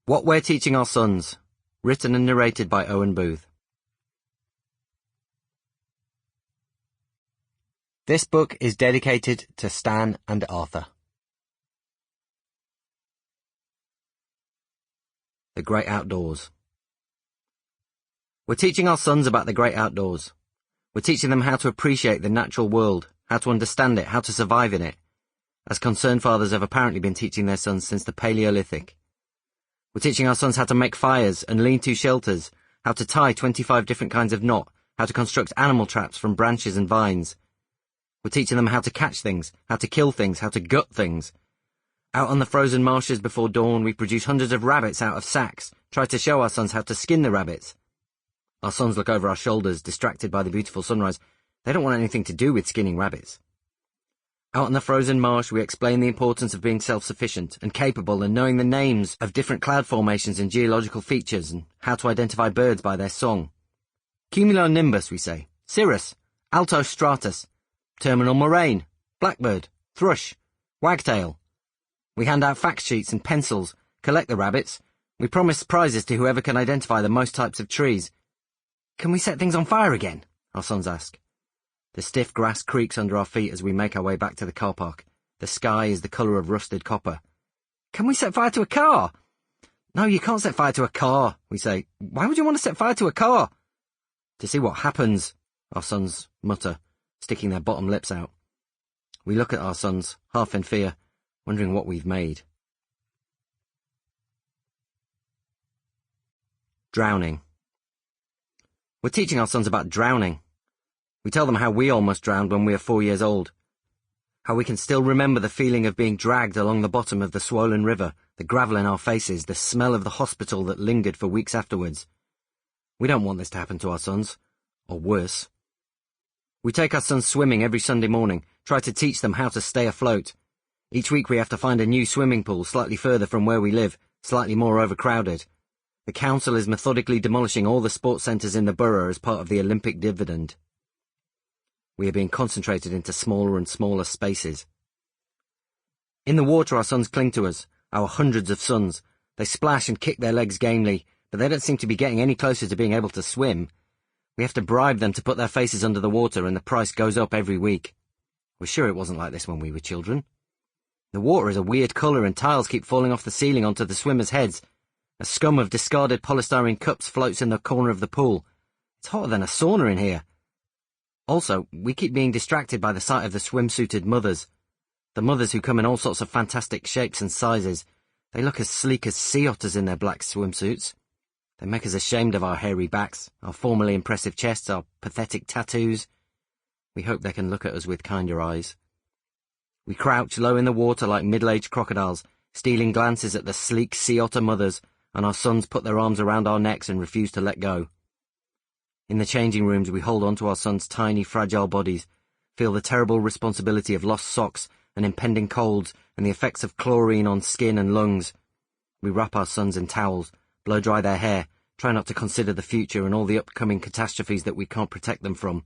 What We're Teaching Our Sons, written and narrated by Owen Booth. This book is dedicated to Stan and Arthur. The Great Outdoors. We're teaching our sons about the great outdoors. We're teaching them how to appreciate the natural world, how to understand it, how to survive in it, as concerned fathers have apparently been teaching their sons since the Paleolithic. We're teaching our sons how to make fires and lean-to shelters, how to tie 25 different kinds of knot, how to construct animal traps from branches and vines. We're teaching them how to catch things, how to kill things, how to gut things. Out on the frozen marshes before dawn, we produce hundreds of rabbits out of sacks, try to show our sons how to skin the rabbits. Our sons look over our shoulders, distracted by the beautiful sunrise. They don't want anything to do with skinning rabbits. Out on the frozen marsh, we explain the importance of being self-sufficient and capable and knowing the names of different cloud formations and geological features and how to identify birds by their song. Cumulonimbus, we say, cirrus, alto stratus, terminal moraine, blackbird, thrush, wagtail. We hand out fact sheets and pencils, collect the rabbits. We promise prizes to whoever can identify the most types of trees. Can we set things on fire again? Our sons ask. The stiff grass creaks under our feet as we make our way back to the car park. The sky is the colour of rusted copper. Can we set fire to a car? No, you can't set fire to a car, we say. Why would you want to set fire to a car? To see what happens, our sons mutter, sticking their bottom lips out. We look at our sons, half in fear, wondering what we've made. Drowning. We're teaching our sons about drowning. We tell them how we almost drowned when we were 4 years old. How we can still remember the feeling of being dragged along the bottom of the swollen river, the gravel in our faces, the smell of the hospital that lingered for weeks afterwards. We don't want this to happen to our sons, or worse. We take our sons swimming every Sunday morning, try to teach them how to stay afloat. Each week we have to find a new swimming pool slightly further from where we live, slightly more overcrowded. The council is methodically demolishing all the sports centres in the borough as part of the Olympic dividend. We are being concentrated into smaller and smaller spaces. In the water our sons cling to us, our hundreds of sons. They splash and kick their legs gamely, but they don't seem to be getting any closer to being able to swim. We have to bribe them to put their faces under the water and the price goes up every week. We're sure it wasn't like this when we were children. The water is a weird colour and tiles keep falling off the ceiling onto the swimmers' heads. A scum of discarded polystyrene cups floats in the corner of the pool. It's hotter than a sauna in here. Also, we keep being distracted by the sight of the swimsuited mothers. The mothers who come in all sorts of fantastic shapes and sizes. They look as sleek as sea otters in their black swimsuits. They make us ashamed of our hairy backs, our formerly impressive chests, our pathetic tattoos. We hope they can look at us with kinder eyes. We crouch low in the water like middle-aged crocodiles, stealing glances at the sleek sea otter mothers, and our sons put their arms around our necks and refuse to let go. In the changing rooms, we hold on to our sons' tiny, fragile bodies, feel the terrible responsibility of lost socks and impending colds and the effects of chlorine on skin and lungs. We wrap our sons in towels, blow dry their hair, try not to consider the future and all the upcoming catastrophes that we can't protect them from.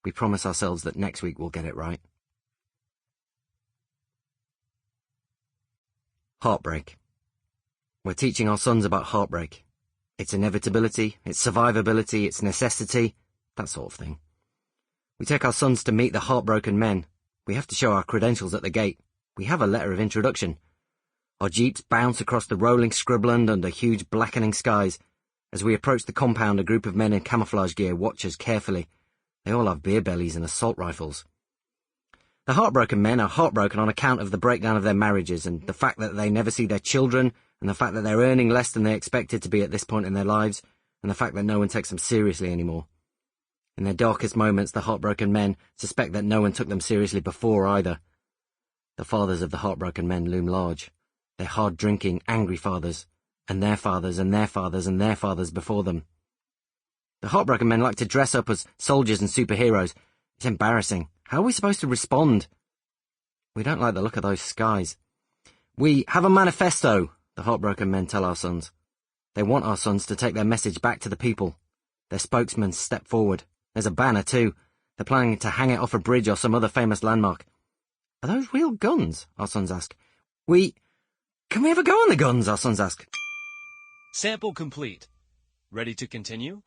We promise ourselves that next week we'll get it right. Heartbreak. We're teaching our sons about heartbreak. Its inevitability, its survivability, its necessity, that sort of thing. We take our sons to meet the heartbroken men. We have to show our credentials at the gate. We have a letter of introduction. Our jeeps bounce across the rolling scrubland under huge blackening skies. As we approach the compound, a group of men in camouflage gear watch us carefully. They all have beer bellies and assault rifles. The heartbroken men are heartbroken on account of the breakdown of their marriages and the fact that they never see their children, and the fact that they're earning less than they expected to be at this point in their lives, and the fact that no one takes them seriously anymore. In their darkest moments, the heartbroken men suspect that no one took them seriously before either. The fathers of the heartbroken men loom large. They're hard-drinking, angry fathers, and their fathers and their fathers and their fathers before them. The heartbroken men like to dress up as soldiers and superheroes. It's embarrassing. How are we supposed to respond? We don't like the look of those skies. We have a manifesto, the heartbroken men tell our sons. They want our sons to take their message back to the people. Their spokesmen step forward. There's a banner too. They're planning to hang it off a bridge or some other famous landmark. Are those real guns? Our sons ask. Can we ever go on the guns? Our sons ask. Sample complete. Ready to continue?